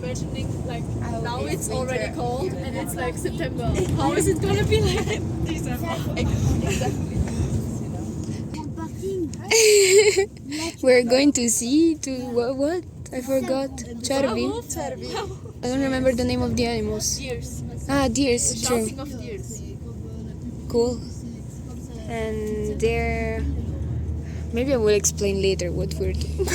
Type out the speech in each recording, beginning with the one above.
imagining like now it's already cold and it's like September. How is it gonna be like December? Exactly. We're going to see what? I forgot. Cervi. I don't remember the name of the animals. Deers. Deers. True. Shouting of deers. Cool. And there, maybe I will explain later what we're doing.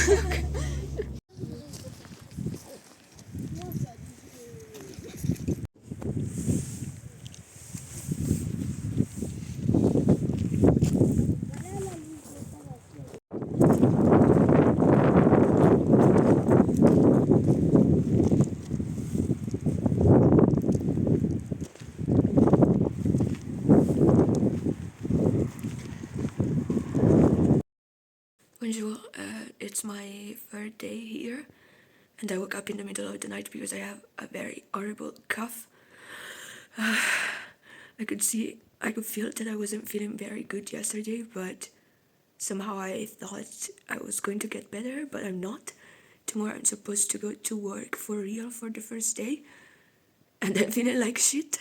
Bonjour, it's my third day here, and I woke up in the middle of the night because I have a very horrible cough. I could feel that I wasn't feeling very good yesterday, but somehow I thought I was going to get better, but I'm not. Tomorrow I'm supposed to go to work for real for the first day, and I'm feeling like shit.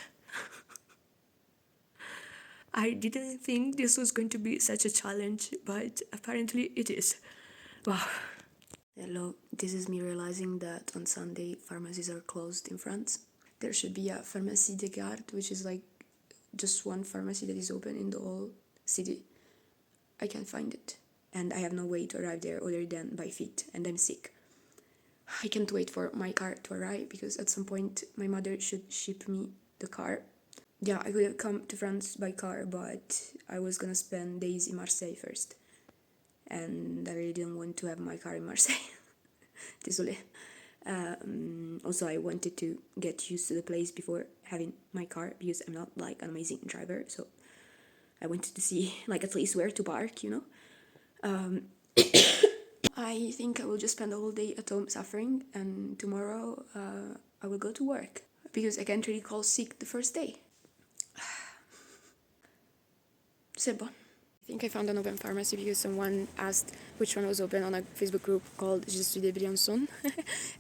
I didn't think this was going to be such a challenge, but apparently it is. Wow. Hello, this is me realizing that on Sunday pharmacies are closed in France. There should be a Pharmacie des Gardes, which is like just one pharmacy that is open in the whole city. I can't find it, and I have no way to arrive there other than by feet, and I'm sick. I can't wait for my car to arrive because at some point my mother should ship me the car. Yeah, I could have come to France by car, but I was gonna spend days in Marseille first. And I really didn't want to have my car in Marseille. Désolé. Also, I wanted to get used to the place before having my car because I'm not like an amazing driver, so I wanted to see like at least where to park, you know. I think I will just spend the whole day at home suffering, and tomorrow I will go to work because I can't really call sick the first day. C'est bon. I think I found an open pharmacy because someone asked which one was open on a Facebook group called Je suis de Briançon.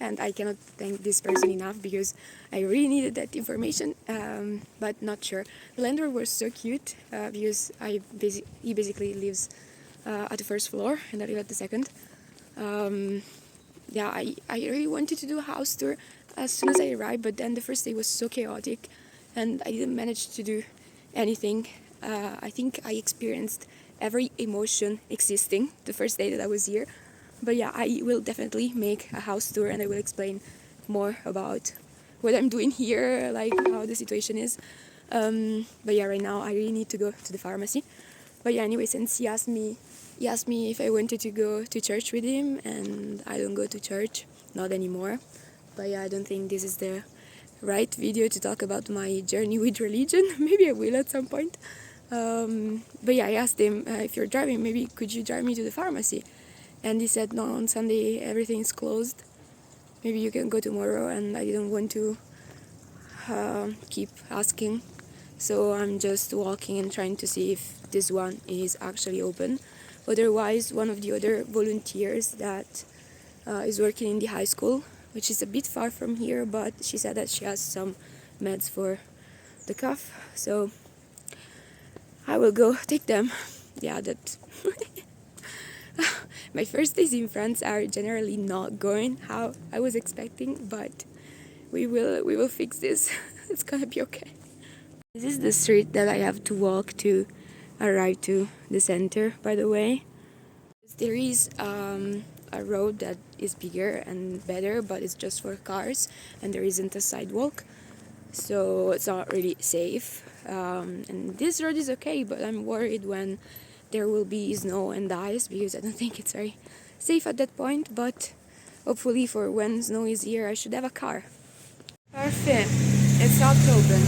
And I cannot thank this person enough because I really needed that information, but not sure. The landlord was so cute because he basically lives at the first floor and I live at the second. Yeah, I really wanted to do a house tour as soon as I arrived, but then the first day was so chaotic and I didn't manage to do anything. I think I experienced every emotion existing the first day that I was here. But yeah, I will definitely make a house tour and I will explain more about what I'm doing here, like how the situation is. But yeah, right now I really need to go to the pharmacy. But yeah, anyway, since he asked me if I wanted to go to church with him, and I don't go to church, not anymore. But yeah, I don't think this is the right video to talk about my journey with religion. Maybe I will at some point. But yeah, I asked him, if you're driving, maybe could you drive me to the pharmacy? And he said, no, on Sunday everything is closed. Maybe you can go tomorrow, and I didn't want to keep asking. So I'm just walking and trying to see if this one is actually open. Otherwise, one of the other volunteers that is working in the high school, which is a bit far from here, but she said that she has some meds for the cough. So I will go take them. Yeah, that my first days in France are generally not going how I was expecting, but we will fix this. It's gonna be okay. This is the street that I have to walk to arrive to the center, by the way. There is a road that is bigger and better, but it's just for cars, and there isn't a sidewalk, so it's not really safe. And this road is okay, but I'm worried when there will be snow and ice because I don't think it's very safe at that point. But hopefully for when snow is here, I should have a car. Perfect. It's not open.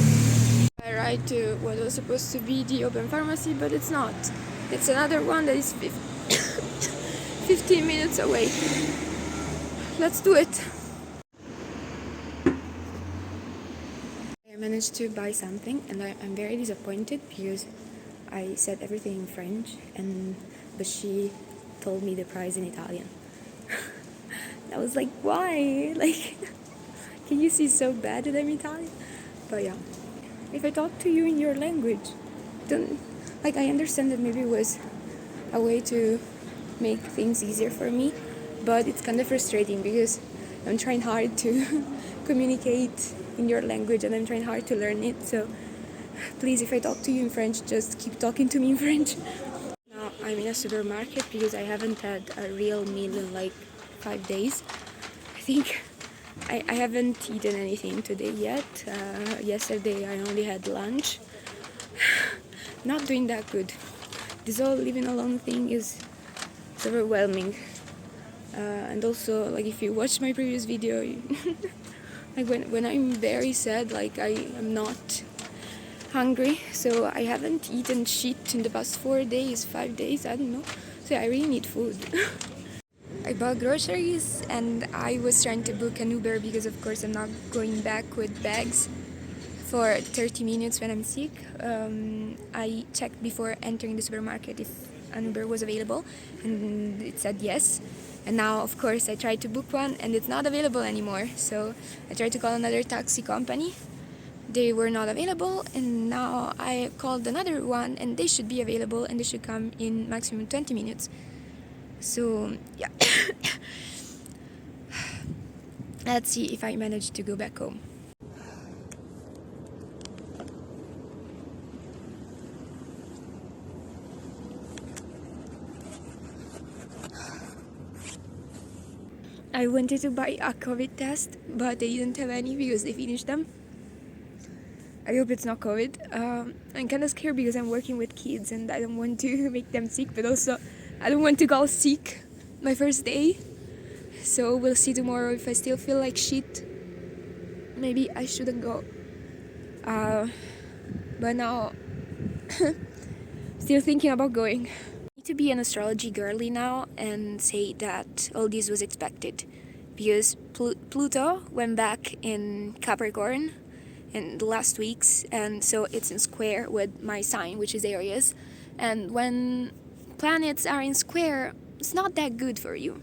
I ride to what was supposed to be the open pharmacy, but it's not. It's another one that is 15 minutes away. Let's do it. I managed to buy something, and I'm very disappointed because I said everything in French, but she told me the price in Italian. I was like, why? Like, obviously it's so bad that I'm Italian. But yeah, if I talk to you in your language, then like I understand that maybe it was a way to make things easier for me, but it's kind of frustrating because I'm trying hard to communicate in your language and I'm trying hard to learn it. So please, if I talk to you in French, just keep talking to me in French. Now I'm in a supermarket because I haven't had a real meal in like 5 days. I think I haven't eaten anything today yet. Yesterday I only had lunch. Not doing that good. This whole living alone thing is overwhelming. And also, like if you watch my previous video, like when I'm very sad, like I am not hungry, so I haven't eaten shit in the past 4 days, 5 days, I don't know. So I really need food. I bought groceries and I was trying to book an Uber because of course I'm not going back with bags for 30 minutes when I'm sick. I checked before entering the supermarket if an Uber was available and it said yes. And now of course I tried to book one and it's not available anymore. So I tried to call another taxi company. They were not available and now I called another one and they should be available and they should come in maximum 20 minutes. So yeah. Let's see if I manage to go back home. I wanted to buy a COVID test, but they didn't have any because they finished them. I hope it's not COVID. I'm kind of scared because I'm working with kids and I don't want to make them sick, but also I don't want to go sick my first day. So we'll see tomorrow if I still feel like shit. Maybe I shouldn't go. But now, still thinking about going. I need to be an astrology girly now and say that all this was expected. Because Pluto went back in Capricorn in the last weeks, and so it's in square with my sign, which is Aries. And when planets are in square, it's not that good for you.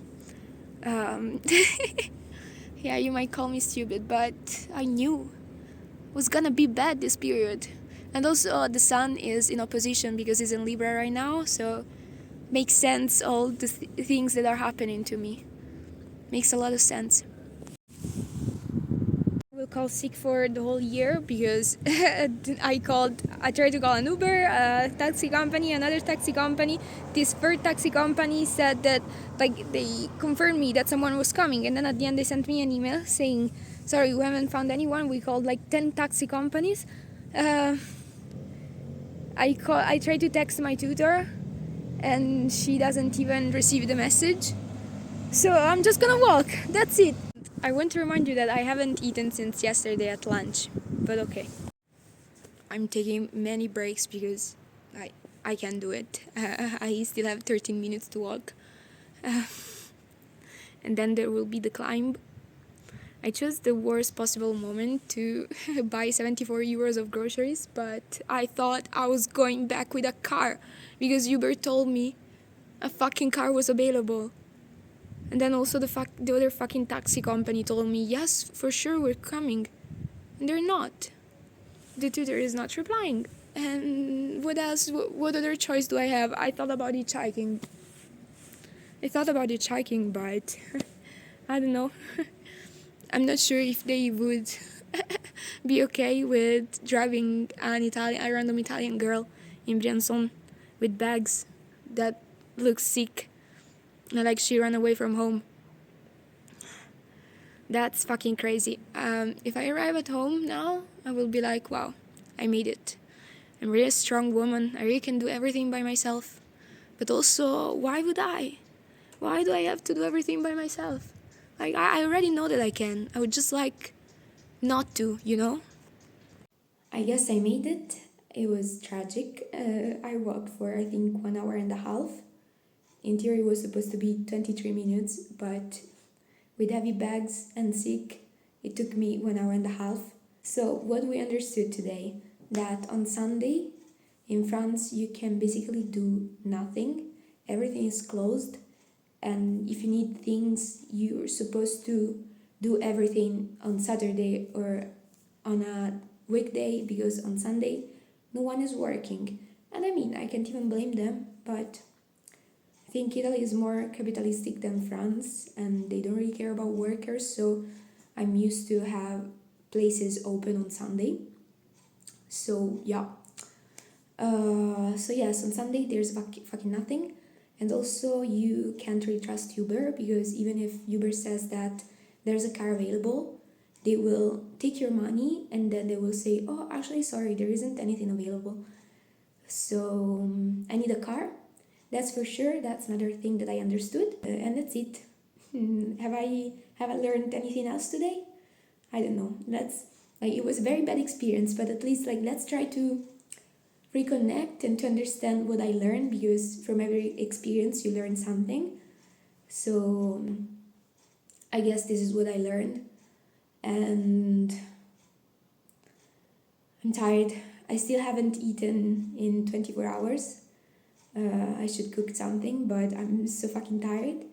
Yeah, you might call me stupid, but I knew it was gonna be bad this period. And also the sun is in opposition because it's in Libra right now, so makes sense all the things that are happening to me. Makes a lot of sense. I will call sick for the whole year because I tried to call an Uber, a taxi company, another taxi company. This third taxi company said that, like, they confirmed me that someone was coming, and then at the end they sent me an email saying, sorry, we haven't found anyone. We called like 10 taxi companies. I tried to text my tutor and she doesn't even receive the message. So I'm just gonna walk. That's it. I want to remind you that I haven't eaten since yesterday at lunch, but okay. I'm taking many breaks because I can do it. I still have 13 minutes to walk. And then there will be the climb. I chose the worst possible moment to buy 74 euros of groceries, but I thought I was going back with a car because Uber told me a fucking car was available. And then also the other fucking taxi company told me, yes, for sure, we're coming. And they're not. The tutor is not replying. And what else? What other choice do I have? I thought about hitchhiking, but I don't know. I'm not sure if they would be okay with driving a random Italian girl in Briançon with bags that looks sick, like she ran away from home. That's fucking crazy. If I arrive at home now, I will be like, wow, I made it. I'm really a strong woman. I really can do everything by myself. But also, why would I? Why do I have to do everything by myself? Like, I already know that I can. I would just like not to, you know? I guess I made it. It was tragic. I walked for, I think, 1 hour and a half. In theory, it was supposed to be 23 minutes, but with heavy bags and sick, it took me 1 hour and a half. So what we understood today, that on Sunday in France you can basically do nothing. Everything is closed, and if you need things, you're supposed to do everything on Saturday or on a weekday, because on Sunday no one is working. And I mean, I can't even blame them, but I think Italy is more capitalistic than France and they don't really care about workers, so I'm used to have places open on Sunday. So yeah. So yes, on Sunday there's fucking nothing. And also you can't really trust Uber, because even if Uber says that there's a car available, they will take your money and then they will say, oh, actually, sorry, there isn't anything available. So I need a car. That's for sure. That's another thing that I understood. And that's it. Have I learned anything else today? I don't know. That's like, it was a very bad experience, but at least like let's try to reconnect and to understand what I learned, because from every experience you learn something. So I guess this is what I learned, and I'm tired. I still haven't eaten in 24 hours. I should cook something, but I'm so fucking tired.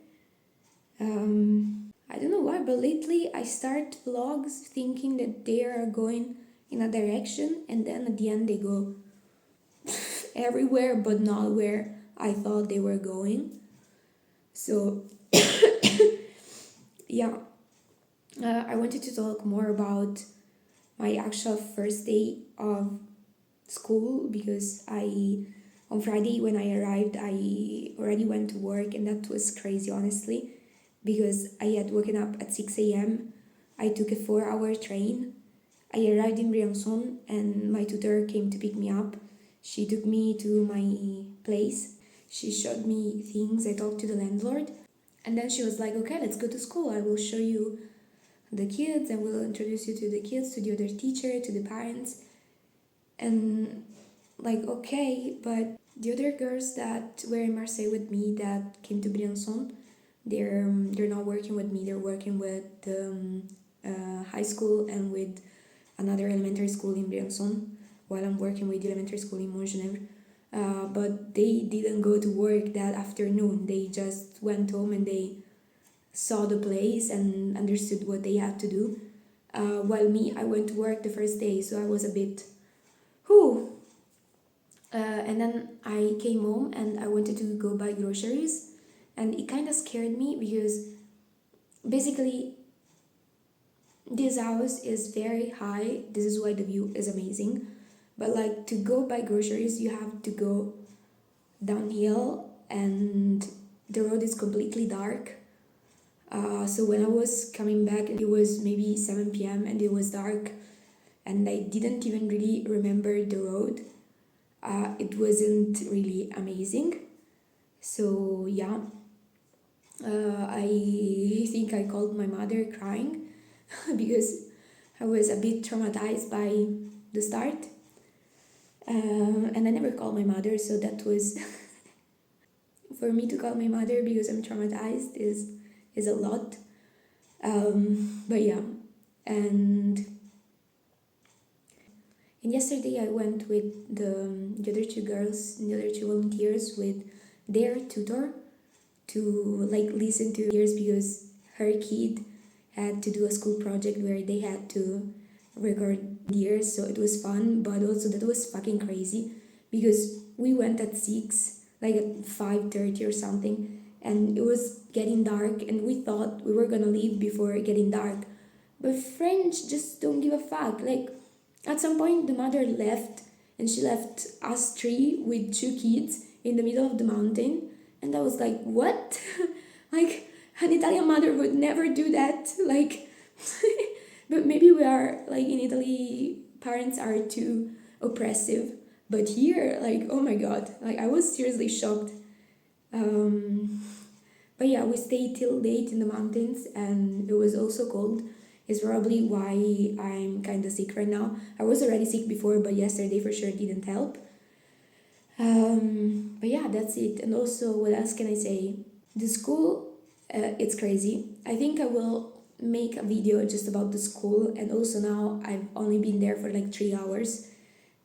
I don't know why, but lately I start vlogs thinking that they are going in a direction, and then at the end they go everywhere but not where I thought they were going. So yeah, I wanted to talk more about my actual first day of school, because on Friday when I arrived, I already went to work, and that was crazy, honestly, because I had woken up at 6 a.m. I took a 4-hour train. I arrived in Briançon and my tutor came to pick me up. She took me to my place. She showed me things. I talked to the landlord. And then she was like, okay, let's go to school. I will show you the kids and we'll introduce you to the kids, to the other teacher, to the parents. And like, okay, but the other girls that were in Marseille with me that came to Briançon, they're not working with me. They're working with high school and with another elementary school in Briançon, while I'm working with the elementary school in Montgenèvre. But they didn't go to work that afternoon. They just went home and they saw the place and understood what they had to do. While me, I went to work the first day, so I was a bit, whew. And then I came home and I wanted to go buy groceries, and it kind of scared me because basically this house is very high. This is why the view is amazing. But like, to go buy groceries, you have to go downhill and the road is completely dark. So when I was coming back, it was maybe 7 p.m. and it was dark and I didn't even really remember the road. It wasn't really amazing. So yeah, I think I called my mother crying because I was a bit traumatized by the start. And I never called my mother, so that was for me to call my mother because I'm traumatized is a lot. But yeah, and yesterday I went with the other two girls, the other two volunteers, with their tutor to like listen to years, because her kid had to do a school project where they had to record years, so it was fun, but also that was fucking crazy because we went at 6, like at 5:30 or something, and it was getting dark and we thought we were gonna leave before getting dark. But French just don't give a fuck. Like, at some point the mother left and she left us 3 with 2 kids in the middle of the mountain, and I was like, what? Like, an Italian mother would never do that. Like, but maybe we are, like, in Italy, parents are too oppressive. But here, like, oh my god, like, I was seriously shocked. But yeah, we stayed till late in the mountains and it was also cold. It's probably why I'm kind of sick right now. I was already sick before, but yesterday for sure didn't help. But yeah, that's it. And also, what else can I say? The school, it's crazy. I think I will make a video just about the school, and also now I've only been there for like 3 hours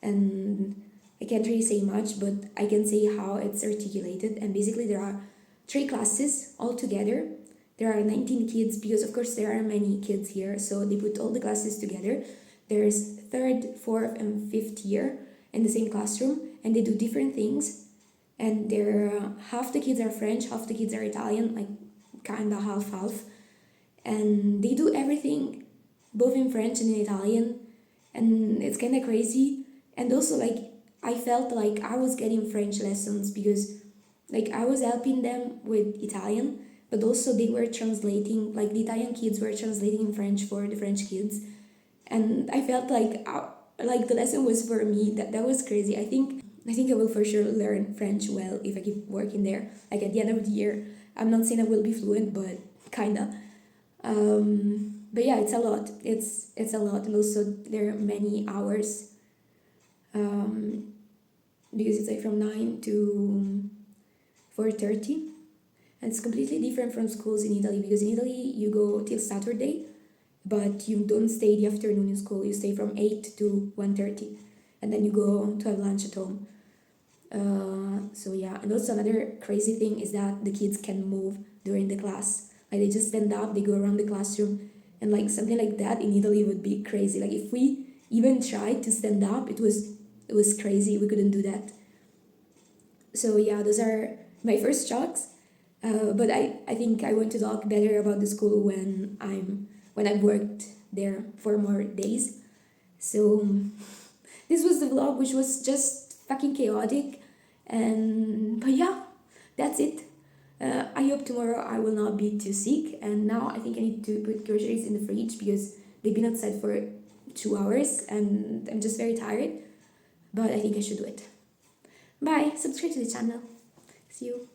and I can't really say much, but I can say how it's articulated. And basically there are 3 classes all together, there are 19 kids, because of course there are many kids here, so they put all the classes together. There's third, fourth, and fifth year in the same classroom, and they do different things. And they're half the kids are French, half the kids are Italian, like kinda half. And they do everything both in French and in Italian, and it's kind of crazy. And also, like, I felt like I was getting French lessons because, like, I was helping them with Italian, but also they were translating, like, the Italian kids were translating in French for the French kids, and I felt like the lesson was for me. That was crazy. I think I will for sure learn French well if I keep working there. Like at the end of the year, I'm not saying I will be fluent, but kinda. But yeah, it's a lot. It's a lot, and also there are many hours. Because it's like from 9 to 4:30, and it's completely different from schools in Italy. Because in Italy you go till Saturday, but you don't stay the afternoon in school. You stay from 8 to 1:30, and then you go to have lunch at home. So yeah, and also another crazy thing is that the kids can move during the class. Like they just stand up, they go around the classroom, and like something like that in Italy would be crazy. Like if we even tried to stand up, it was crazy. We couldn't do that. So yeah, those are my first shocks. But I think I want to talk better about the school when I've worked there for more days. So this was the vlog, which was just fucking chaotic. And but yeah, that's it. I hope tomorrow I will not be too sick. And now I think I need to put groceries in the fridge because they've been outside for 2 hours and I'm just very tired. But I think I should do it. Bye. Subscribe to the channel. See you.